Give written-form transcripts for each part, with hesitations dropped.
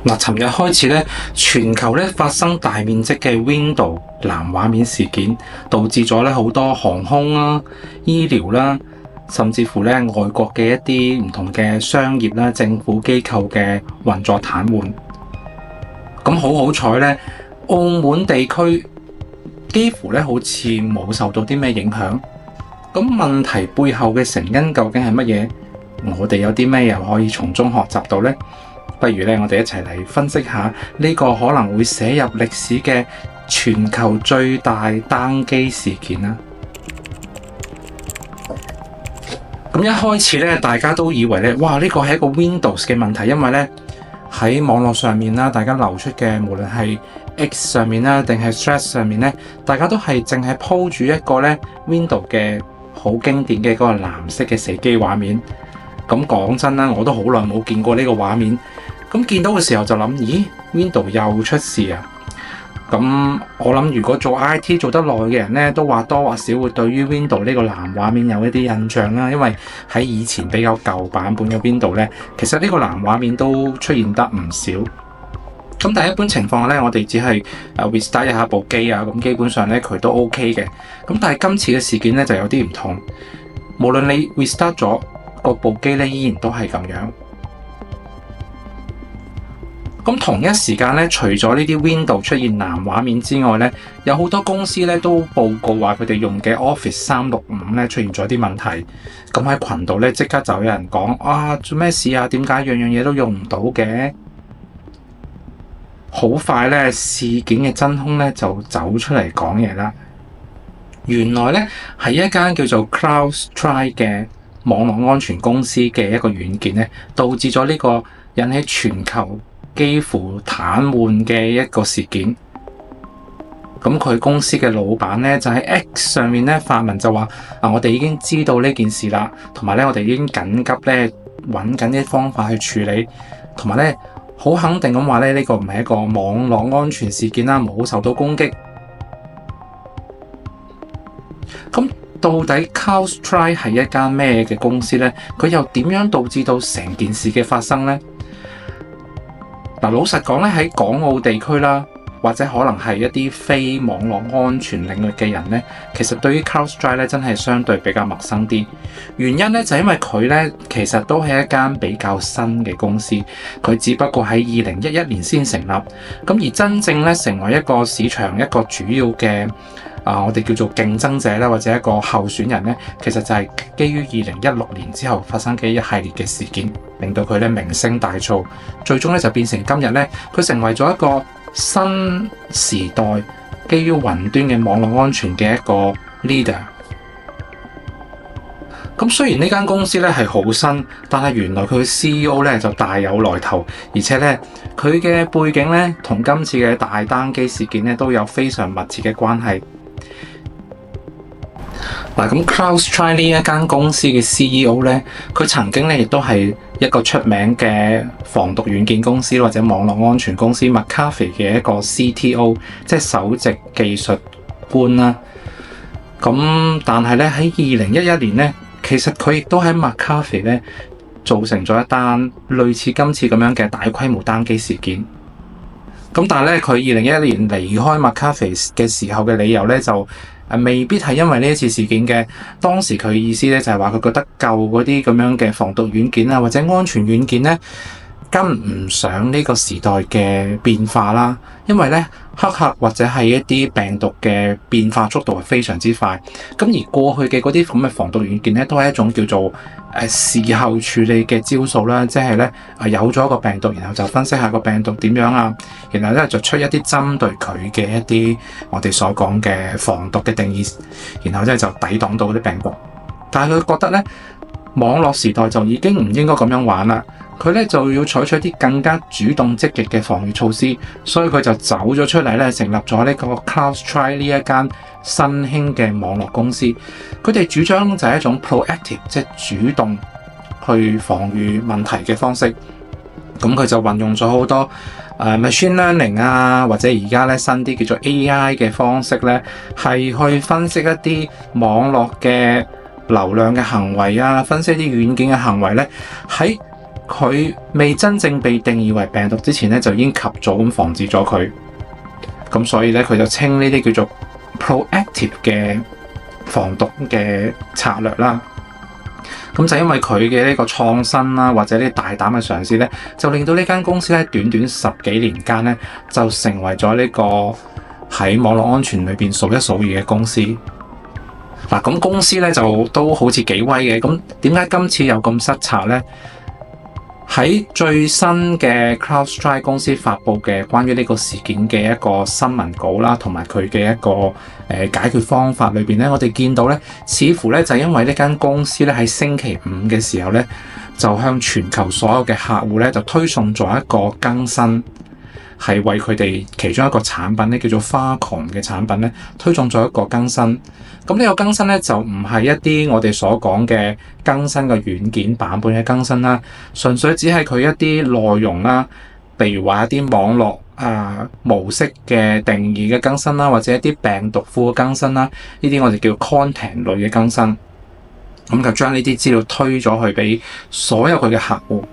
嗱，尋日開始咧，全球咧發生大面積嘅 Windows 藍畫面事件，導致咗咧好多航空啦、醫療啦，甚至乎咧外國嘅一啲唔同嘅商業啦、政府機構嘅運作癱瘓。咁好彩咧，澳門地區幾乎咧好似冇受到啲咩影響。咁問題背後嘅成因究竟係乜嘢？我哋有啲咩又可以從中學習到呢？不如咧，我哋一齊嚟分析下呢個可能會寫入歷史嘅全球最大單機事件啦。咁一開始咧，大家都以為咧，哇！呢個係一個 Windows 嘅問題，因為咧喺網絡上面啦，大家流出嘅無論係 X 上面啦，定係 Threads 上面咧，大家都係淨係 po 住一個咧 Windows 嘅好經典嘅嗰個藍色嘅死機畫面。咁講真啦，我都好耐冇見過呢個畫面。咁見到嘅時候就諗，咦 Windows 又出事啊！咁我諗，如果做 IT 做得耐嘅人咧，都或多或少會對於 Windows 呢個藍畫面有一啲印象啦。因為喺以前比較舊版本嘅 Windows 咧，其實呢個藍畫面都出現得唔少。咁但係一般情況咧，我哋只係restart 一下部機啊，咁基本上咧佢都 OK 嘅。咁但係今次嘅事件咧就有啲唔同，無論你 restart 咗個部機咧，依然都係咁樣。咁同一時間咧，除咗呢啲 Windows 出現藍畫面之外咧，有好多公司咧都報告話佢哋用嘅 Office 365咧出現咗啲問題。咁喺群度咧即刻就有人講啊，做咩事啊？點解樣樣嘢都用唔到嘅？好快咧，事件嘅真兇咧就走出嚟講嘢啦。原來咧係一間叫做 CrowdStrike 嘅網絡安全公司嘅一個軟件咧，導致咗呢個引起全球幾乎癱瘓嘅一個事件。咁佢公司嘅老闆咧就喺 X 上面咧發文就話我哋已經知道呢件事啦，同埋咧我哋已經緊急咧揾緊啲方法去處理，同埋咧好肯定咁話咧呢個唔係一個網絡安全事件啦，冇受到攻擊。咁到底 CrowdStrike 係一間咩嘅公司呢？佢又點樣導致到成件事嘅發生呢？嗱，老實講咧，喺港澳地區啦，或者可能係一啲非網絡安全領域嘅人咧，其實對於 CrowdStrike 咧真係相對比較陌生啲。原因咧就係因為佢咧其實都係一間比較新嘅公司，佢只不過喺2011年先成立。咁而真正咧成為一個市場一個主要嘅我哋叫做競爭者啦，或者一個候選人咧，其實就係基於2016年之後發生嘅一系列嘅事件，令到佢咧名聲大噪，最終咧就變成今日咧，佢成為咗一個新時代基於雲端嘅網絡安全嘅一個 leader。咁雖然呢間公司咧係好新，但係原來佢嘅 CEO 咧就大有來頭，而且咧佢嘅背景咧同今次嘅大單機事件咧都有非常密切嘅關係。嗱，咁 CrowdStrike 呢一間公司嘅 CEO 咧，佢曾經咧亦都係一個出名嘅防毒軟件公司或者網絡安全公司 McAfee 嘅一個 CTO， 即係首席技術官啦。咁但係咧喺2011年咧，其實佢亦都喺 McAfee 咧造成咗一單類似今次咁樣嘅大規模單機事件。咁但係咧，佢2011年離開 McAfee 嘅時候嘅理由咧就未必係因為呢一次事件嘅。當時佢意思咧就係話佢覺得舊嗰啲咁樣嘅防毒軟件啊或者安全軟件咧跟唔上呢個時代嘅變化啦，因為咧黑客或者係一啲病毒嘅變化速度係非常之快。咁而過去嘅嗰啲咁嘅防毒軟件咧都係一種叫做事後處理嘅招數啦，即係咧有咗一個病毒，然後就分析下個病毒點樣啊，然後咧就出一啲針對佢嘅一啲我哋所講嘅防毒嘅定義，然後咧就抵擋到嗰啲病毒。但係佢覺得咧網絡時代就已經唔應該咁樣玩啦，佢咧就要採取一啲更加主動積極嘅防禦措施，所以佢就走咗出嚟咧，成立咗呢個 CrowdStrike 呢一間新興嘅網絡公司。佢哋主張就係一種 proactive， 即係主動去防禦問題嘅方式。咁佢就運用咗好多machine learning 啊，或者而家咧新啲叫做 AI 嘅方式咧，係去分析一啲網絡嘅流量嘅行為啊，分析一啲軟件嘅行為咧，喺佢未真正被定義為病毒之前咧，就已經及早咁防治咗佢。咁所以咧，佢就稱呢啲叫做 proactive 嘅防毒嘅策略啦。咁就因為佢嘅呢個創新啦，或者呢大膽嘅嘗試咧，就令到呢間公司咧短短10幾年間咧，就成為咗呢個喺網絡安全裏邊數一數二嘅公司。嗱，咁公司咧就都好似幾威嘅。咁點解今次有咁失策呢？喺最新嘅 CrowdStrike 公司發布嘅關於呢個事件嘅一個新聞稿啦，同埋佢嘅一個解決方法裏邊咧，我哋見到咧，似乎咧就因為呢間公司咧喺星期五嘅時候咧，就向全球所有嘅客戶咧就推送咗一個更新，係為佢哋其中一個產品咧叫做花窮嘅產品咧推送咗一個更新。咁呢個更新咧就唔係一啲我哋所講嘅更新嘅軟件版本嘅更新啦，純粹只係佢一啲內容啦，譬如話一啲網絡模式嘅定義嘅更新啦，或者一啲病毒庫嘅更新啦，呢啲我哋叫 content 類嘅更新。咁就將呢啲資料推咗去俾所有佢嘅客戶。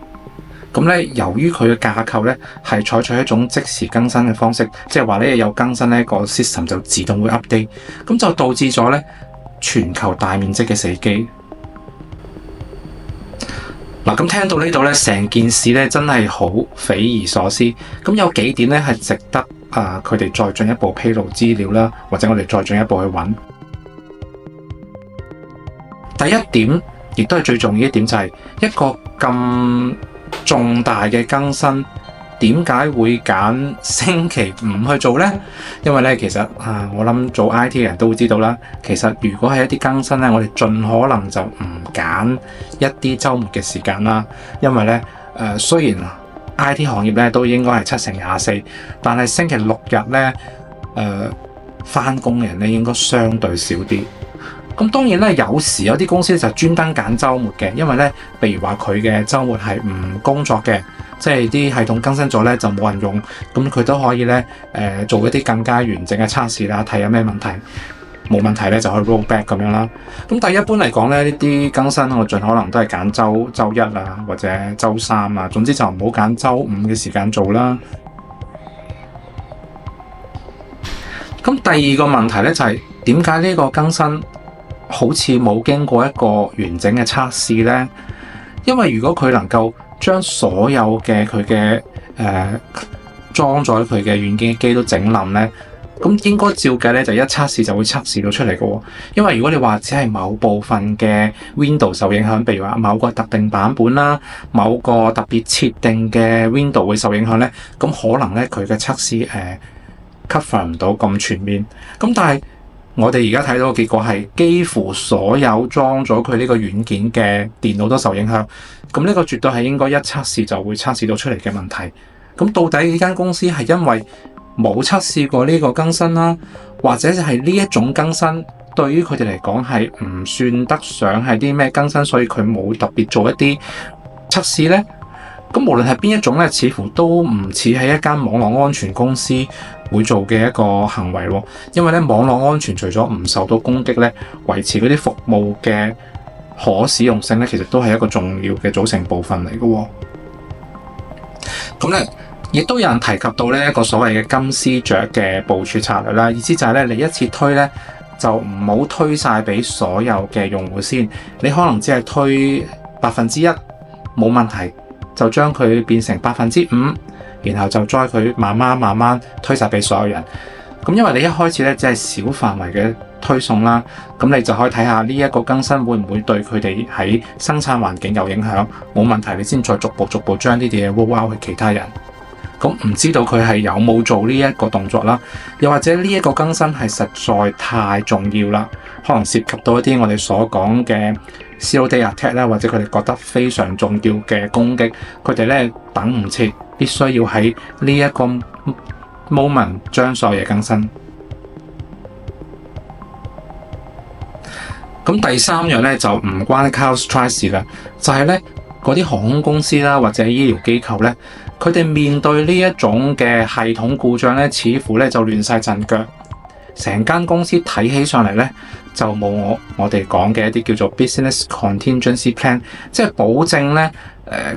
咁咧，由於佢嘅架構咧係採取一種即時更新嘅方式，即係話咧有更新咧個 system 就自動會 update，咁就導致咗咧全球大面積嘅死機。嗱，咁聽到呢度咧，成件事咧真係好匪夷所思。咁有幾點咧係值得佢哋再進一步披露資料啦，或者我哋再進一步去揾。第一點，亦都係最重要一點，就係一個咁重大嘅更新，點解會揀星期五去做呢？因為咧，其實我諗做 IT 嘅人都會知道啦。其實如果係一啲更新咧，我哋盡可能就唔揀一啲週末嘅時間啦。因為咧，雖然 IT 行業咧都應該係7/24，但係星期六日咧，返工嘅人咧應該相對少啲。咁當然咧，有時有啲公司就專登揀週末嘅，因為咧，譬如話佢嘅週末係唔工作嘅，即係啲系統更新咗咧就冇人用，咁佢都可以咧做一啲更加完整嘅測試啦，睇有咩問題，冇問題咧就可以 roll back 咁樣啦。咁但係一般嚟講咧，呢啲更新我盡可能都係揀週一啊，或者週三啊，總之就唔好揀週五嘅時間做啦。咁第二個問題咧就係點解呢個更新好似冇經過一個完整嘅測試呢？因為如果佢能夠將所有嘅佢嘅裝咗佢嘅軟件機都整冧呢，咁應該照計咧就一測試就會測試到出嚟嘅喎。因為如果你話只係某部分嘅 Windows 受影響，譬如話某個特定版本啦，某個特別設定嘅 Windows 會受影響呢，咁可能咧佢嘅測試cover 唔到咁全面。咁但係我哋而家睇到嘅結果係幾乎所有裝咗佢呢個軟件嘅電腦都受影響，咁呢個絕對係應該一測試就會測試到出嚟嘅問題。咁到底呢間公司係因為冇測試過呢個更新啦，或者係呢一種更新對於佢哋嚟講係唔算得上係啲咩更新，所以佢冇特別做一啲測試呢？咁無論係邊一種咧，似乎都唔似係一間網絡安全公司會做嘅一個行為喎。因為咧，網絡安全除咗唔受到攻擊咧，維持嗰啲服務嘅可使用性咧，其實都係一個重要嘅組成部分嚟嘅。咁咧，亦都有人提及到呢一個所謂嘅金絲雀嘅部署策略啦，意思就係咧，你一次推咧就唔好推晒俾所有嘅用戶先，你可能只係推1%冇問題。就將佢變成5%，然後就將佢慢慢推晒俾所有人。咁因為你一開始咧只係小範圍嘅推送啦，咁你就可以睇下呢一個更新會唔會對佢哋喺生產環境有影響。冇問題，你先再逐步將呢啲嘢 roll out 去其他人。咁唔知道佢係有冇做呢一個動作啦？又或者呢一個更新係實在太重要啦，可能涉及到一啲我哋所講嘅zero day attack 啦，或者佢哋覺得非常重要嘅攻擊，佢哋咧等唔切，必須要喺呢一個 moment 將所有嘢更新。咁第三樣咧就唔關 CrowdStrike 事啦，就係咧嗰啲航空公司啦或者醫療機構咧，佢哋面對呢一種嘅系統故障咧，似乎咧就亂晒陣腳。成間公司睇起上嚟咧就冇我哋講嘅一啲叫做 business contingency plan， 即係保證咧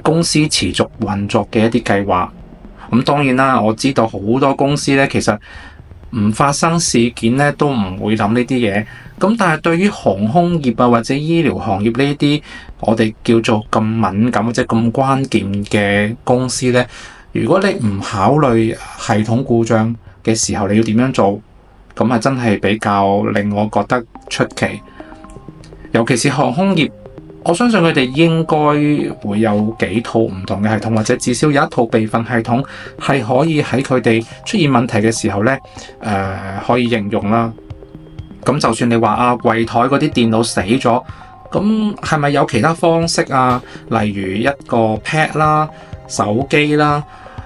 公司持續運作嘅一啲計劃。咁當然啦，我知道好多公司咧其實唔發生事件咧都唔會諗呢啲嘢。咁但係對於航空業啊或者醫療行業呢啲我哋叫做咁敏感或者咁關鍵嘅公司咧，如果你唔考慮系統故障嘅時候你要點樣做，咁係真係比較令我覺得出奇。尤其是航空業，我相信佢哋應該會有幾套唔同嘅系統，或者至少有一套備份系統係可以喺佢哋出現問題嘅時候咧可以應用啦。咁就算你話櫃台嗰啲電腦死咗，咁係咪有其他方式啊？例如一個 pad 啦、手機啦，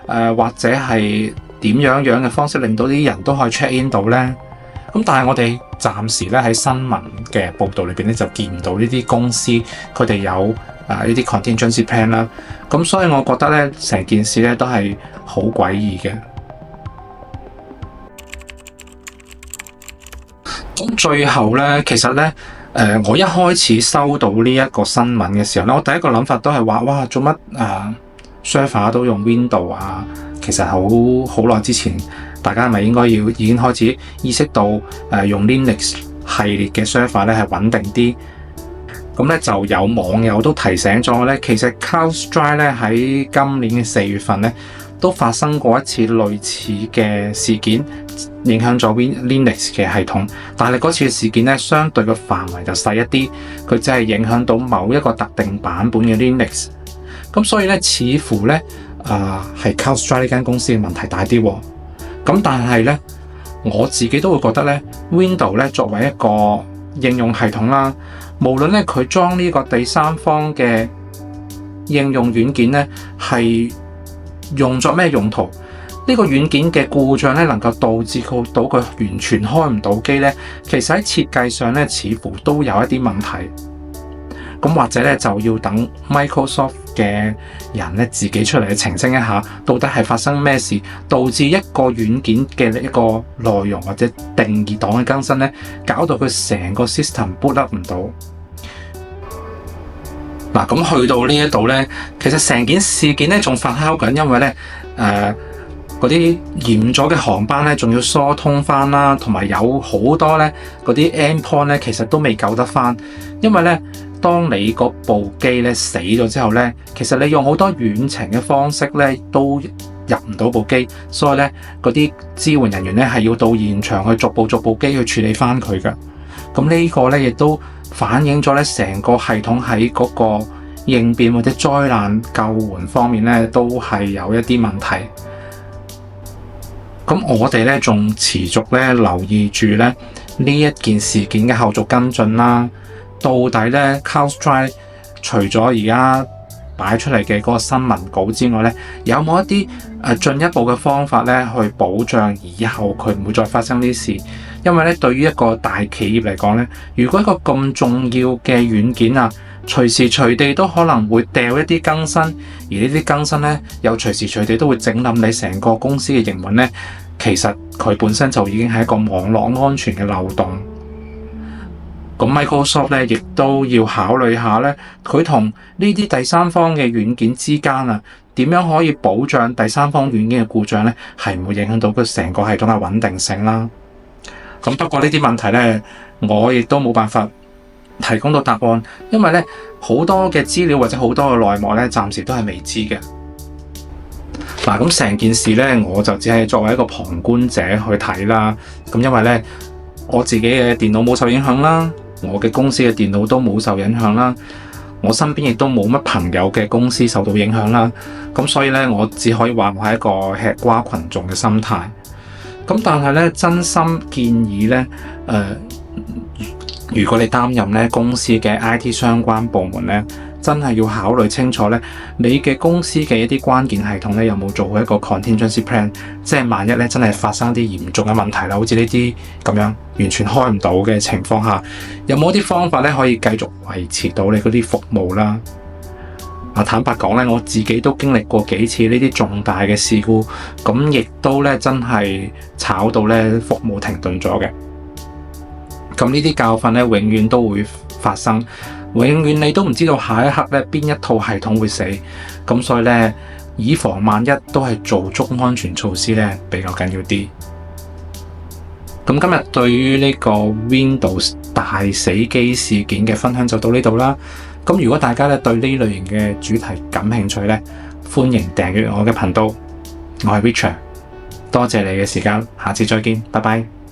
或者係點樣嘅方式令到啲人都可以 check in 到呢？咁但係我哋暫時咧喺新聞嘅報導裏邊咧就見唔到呢啲公司佢哋有呢啲 contingency plan 啦。咁所以我覺得咧成件事咧都係好詭異嘅。咁最後咧，其實咧，我一開始收到呢一個新聞嘅時候咧，我第一個諗法都係話：哇，做乜server 都用 Windows 啊？其實好耐之前，大家係咪應該已經開始意識到用 Linux 系列嘅 server 咧係穩定啲？咁咧就有網友都提醒咗我咧，其實 CrowdStrike 咧喺今年嘅4月份咧都發生過一次類似嘅事件，影響咗 Linux 嘅系統，但係嗰次嘅事件咧相對嘅範圍就細一啲，佢只係影響到某一個特定版本嘅 Linux。咁所以咧，似乎咧係 CrowdStrike 呢間公司嘅問題大啲。咁但係咧，我自己都會覺得咧 Windows 咧作為一個應用系統啦，無論咧佢裝呢個第三方嘅應用軟件咧係用作咩用途，呢個軟件嘅故障咧能夠導致到佢完全開唔到機咧，其實喺設計上咧似乎都有一啲問題。咁或者咧就要等 Microsoft 嘅人咧自己出嚟澄清一下，到底係發生咩事，導致一個軟件嘅一個內容或者定義檔嘅更新咧，搞到佢成個 system boot up 唔到。嗱，咁去到呢一度咧，其實成件事件咧仲發酵緊，因為咧嗰啲延咗嘅航班咧仲要疏通翻啦，同埋有好多咧嗰啲 endpoint 咧其實都未救得翻，因為咧當你嗰部機咧死咗之後咧，其實你用好多遠程嘅方式咧都入唔到部機，所以咧嗰啲支援人員咧係要到現場去逐部機去處理翻佢㗎。咁呢個咧亦都反映咗咧成個系統喺嗰個應變或者災難救援方面咧都係有一啲問題。咁我哋咧仲持續咧留意住咧呢一件事件嘅後續跟進啦。到底咧 CrowdStrike 除咗而家擺出嚟嘅嗰個新聞稿之外咧，有冇一啲進一步嘅方法咧去保障以後佢唔會再發生呢啲事？因為咧對於一個大企業嚟講咧，如果一個咁重要嘅軟件啊，隨時隨地都可能會掉一啲更新，而呢啲更新咧又隨時隨地都會整冧你成個公司嘅營運咧，其實佢本身就已經係一個網絡安全嘅漏洞。咁 Microsoft 咧亦都要考慮下咧，佢同呢啲第三方嘅軟件之間啊，點樣可以保障第三方軟件嘅故障咧，係唔會影響到佢成個系統嘅穩定性啦。咁不過呢啲問題咧，我亦都冇辦法提供到答案，因為咧好多嘅資料或者好多嘅內幕咧，暫時都係未知嘅。嗱，咁成件事咧，我就只係作為一個旁觀者去睇啦。咁因為咧，我自己嘅電腦冇受影響啦，我嘅公司嘅電腦都冇受影響啦，我身邊亦都冇乜朋友嘅公司受到影響啦。咁所以咧，我只可以話我係一個吃瓜群眾嘅心態。咁但係咧，真心建議咧，如果你擔任咧公司嘅 IT 相關部門咧，真係要考慮清楚咧，你嘅公司嘅一啲關鍵系統咧有冇做好一個 contingency plan， 即係萬一咧真係發生啲嚴重嘅問題啦，好似呢啲咁樣完全開唔到嘅情況下，有冇一啲方法咧可以繼續維持到你嗰啲服務啦？坦白講咧，我自己都經歷過幾次呢啲重大嘅事故，咁亦都咧真係炒到咧服務停頓咗嘅。咁呢啲教訓咧永遠都會發生，永遠你都唔知道下一刻咧邊一套系統會死，咁所以咧以防萬一都係做足安全措施咧比較緊要啲。咁今日對於呢個 Windows 大死機事件嘅分享就到呢度啦。咁如果大家咧對呢類型嘅主題感興趣咧，歡迎訂閱我嘅頻道。我係 Richard，多謝你嘅時間，下次再見，拜拜。